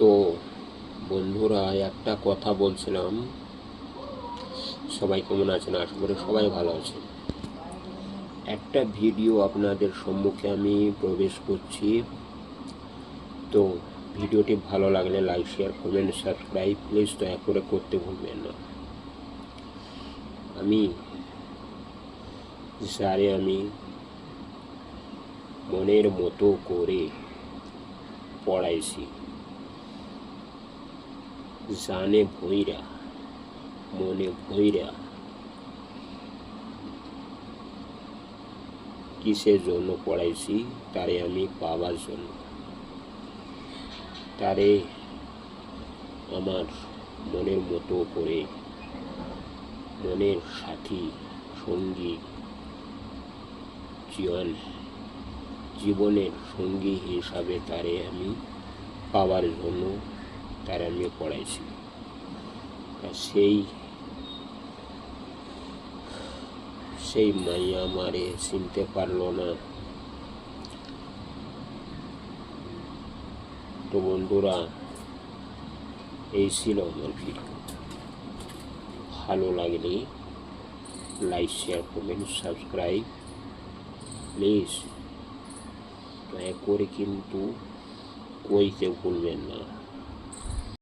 তো বন্ধুরা, একটা কথা বলছিলাম, সবাই কেমন আছেন? আশা করি সবাই ভালো আছেন। একটা ভিডিও আপনাদের সম্মুখে আমি প্রবেশ করছি। তো ভিডিওটি ভালো লাগলে like, share, comment, subscribe please দয়া করে করতে ভুলবেন না। আমি মনের মতো করে পড়াইছি, জানে ভৈরা মনে ভৈরা, কিসের জন্য পড়াইছি? তারে আমি পাওয়ার জন্য। তারে আমার মনের মতো করে, মনের সাথী, সঙ্গী, জীবনের সঙ্গী হিসাবে তারে আমি পাওয়ার জন্য তারে আমি পড়াইছি। সেই মাইয়া আমারে চিনতে পারলো না। তো বন্ধুরা, এই ছিল আমার ভিডিও। ভালো লাগলে like, share, comment, subscribe please দয়া করে কিন্তু কইতে ভুলবেন না।